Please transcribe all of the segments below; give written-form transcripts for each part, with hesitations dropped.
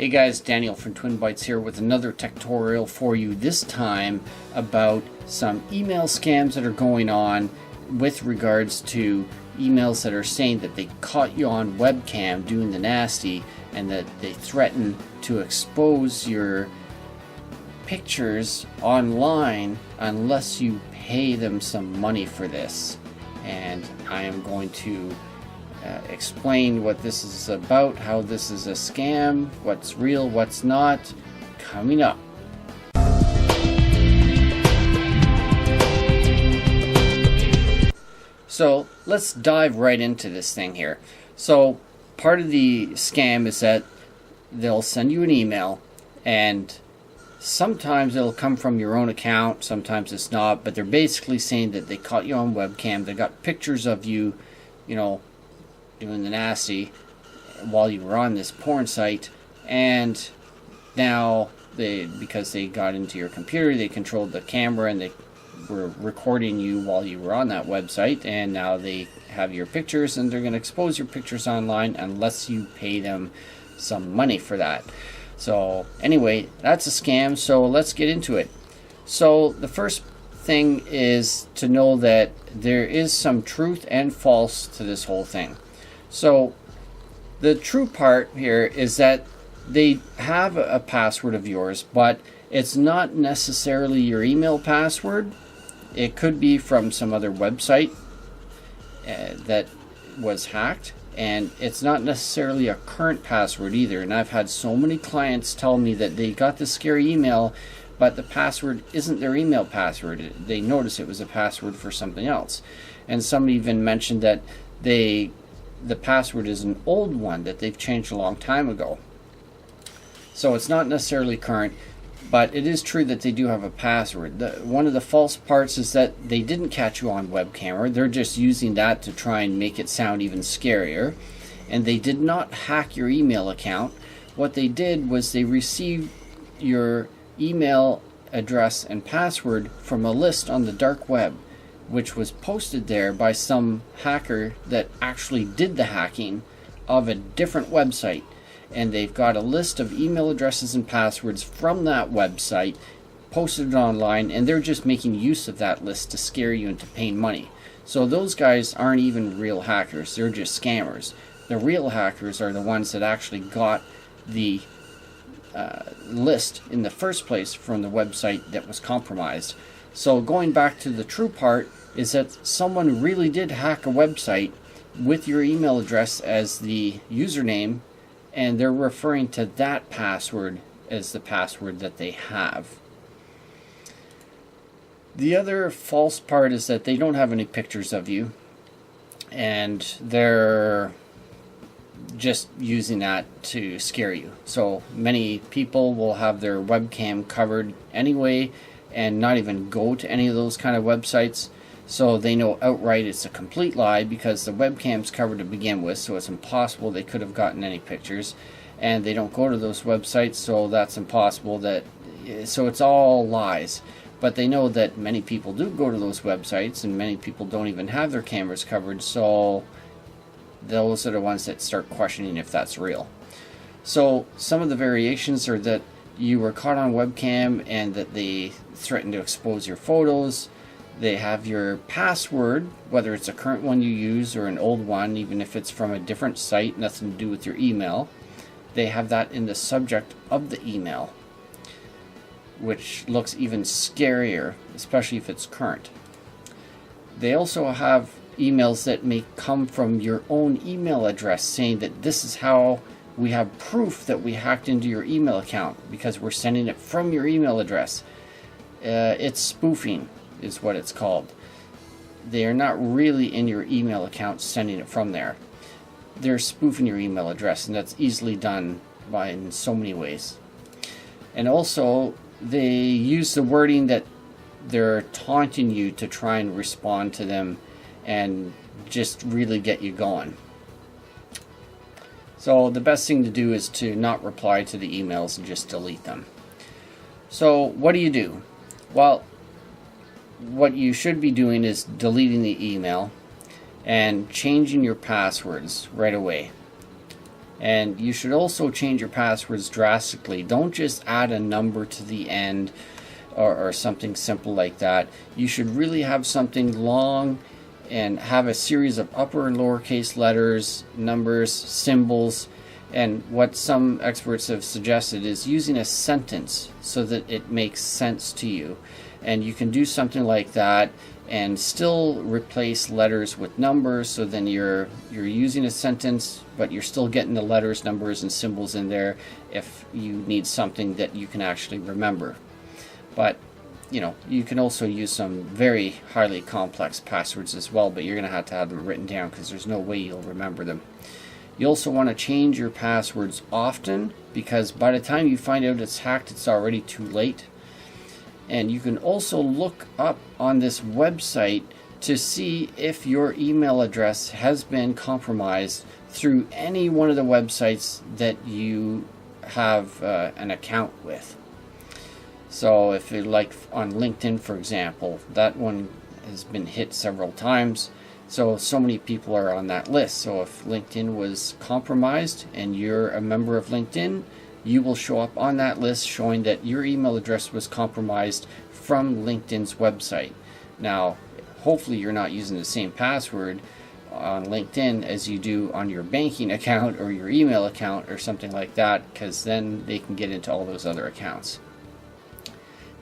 Hey guys, Daniel from Twin Bytes here with another tutorial for you, this time about some email scams that are going on with regards to emails that are saying that they caught you on webcam doing the nasty and that they threaten to expose your pictures online unless you pay them some money for this. And I am going to explain what this is about, how this is a scam, what's real, what's not, coming up. So let's dive right into this thing here. So part of the scam is that they'll send you an email, and sometimes it'll come from your own account, sometimes it's not, but they're basically saying that they caught you on webcam, they got pictures of you, doing the nasty while you were on this porn site, and now because they got into your computer, they controlled the camera and they were recording you while you were on that website, and now they have your pictures and they're going to expose your pictures online unless you pay them some money for that. So anyway, that's a scam, so let's get into it. So the first thing is to know that there is some truth and false to this whole thing. So the true part here is that they have a password of yours, but it's not necessarily your email password. It could be from some other website that was hacked, and it's not necessarily a current password either. And I've had so many clients tell me that they got this scary email, but the password isn't their email password. They noticed it was a password for something else. And somebody even mentioned that the password is an old one that they've changed a long time ago. So it's not necessarily current, but it is true that they do have a password. One of the false parts is that they didn't catch you on webcam. They're just using that to try and make it sound even scarier. And they did not hack your email account. What they did was they received your email address and password from a list on the dark web, which was posted there by some hacker that actually did the hacking of a different website. And they've got a list of email addresses and passwords from that website posted online, and they're just making use of that list to scare you into paying money. So those guys aren't even real hackers, they're just scammers. The real hackers are the ones that actually got the list in the first place from the website that was compromised. So going back to the true part is that someone really did hack a website with your email address as the username, and they're referring to that password as the password that they have. The other false part is that they don't have any pictures of you, and they're just using that to scare you. So many people will have their webcam covered anyway and not even go to any of those kind of websites. So they know outright it's a complete lie because the webcam's covered to begin with, so it's impossible they could have gotten any pictures. And they don't go to those websites, so that's impossible. So it's all lies. But they know that many people do go to those websites, and many people don't even have their cameras covered, so those are the ones that start questioning if that's real. So some of the variations are that you were caught on webcam and that they threatened to expose your photos. They have your password, whether it's a current one you use or an old one, even if it's from a different site, nothing to do with your email. They have that in the subject of the email, which looks even scarier, especially if it's current. They also have emails that may come from your own email address saying that this is how we have proof that we hacked into your email account because we're sending it from your email address. It's spoofing is what it's called. They are not really in your email account sending it from there. They're spoofing your email address, and that's easily done in so many ways. And also, they use the wording that they're taunting you to try and respond to them and just really get you going. So the best thing to do is to not reply to the emails and just delete them. So what do? Well, what you should be doing is deleting the email and changing your passwords right away. And you should also change your passwords drastically. Don't just add a number to the end or something simple like that. You should really have something long and have a series of upper and lowercase letters, numbers, symbols. And what some experts have suggested is using a sentence so that it makes sense to you. And you can do something like that and still replace letters with numbers, so then you're using a sentence, but you're still getting the letters, numbers, and symbols in there if you need something that you can actually remember. But you can also use some very highly complex passwords as well, but you're going to have them written down because there's no way you'll remember them. You also want to change your passwords often, because by the time you find out it's hacked, it's already too late. And you can also look up on this website to see if your email address has been compromised through any one of the websites that you have an account with. So if you're like on LinkedIn, for example, that one has been hit several times. So many people are on that list. So if LinkedIn was compromised and you're a member of LinkedIn, you will show up on that list showing that your email address was compromised from LinkedIn's website. Now, hopefully you're not using the same password on LinkedIn as you do on your banking account or your email account or something like that, because then they can get into all those other accounts.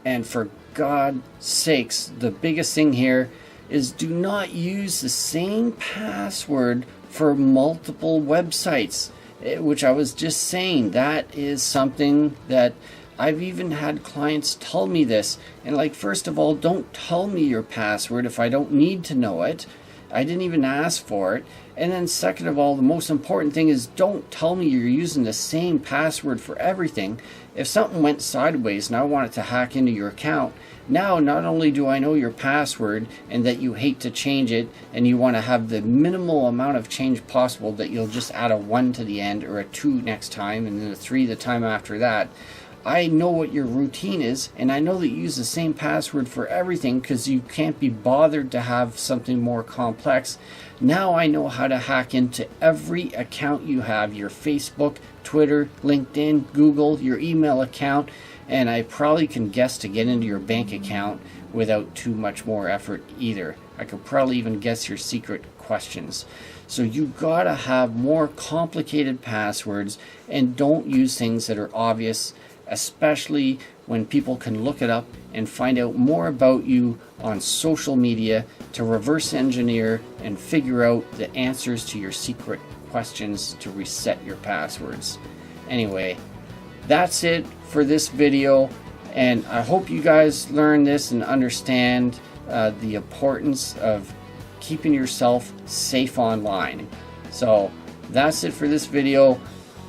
And for God's sakes, the biggest thing here is do not use the same password for multiple websites, which I was just saying. That is something that I've even had clients tell me this. And like, first of all, don't tell me your password if I don't need to know it. I didn't even ask for it. And then second of all, the most important thing is don't tell me you're using the same password for everything. If something went sideways and I wanted to hack into your account, now not only do I know your password and that you hate to change it and you want to have the minimal amount of change possible, that you'll just add a 1 to the end or a 2 next time and then a 3 the time after that. I know what your routine is, and I know that you use the same password for everything because you can't be bothered to have something more complex. Now I know how to hack into every account you have, your Facebook, Twitter, LinkedIn, Google, your email account, and I probably can guess to get into your bank account without too much more effort either. I could probably even guess your secret questions. So you gotta have more complicated passwords, and don't use things that are obvious, especially when people can look it up and find out more about you on social media to reverse engineer and figure out the answers to your secret questions to reset your passwords. Anyway, that's it for this video, and I hope you guys learn this and understand the importance of keeping yourself safe online. So that's it for this video.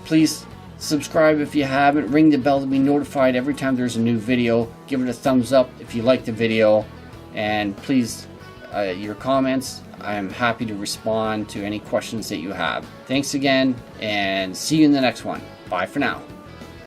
Please subscribe if you haven't. Ring the bell to be notified every time there's a new video. Give it a thumbs up if you like the video. And please, your comments, I'm happy to respond to any questions that you have. Thanks again, and see you in the next one. Bye for now.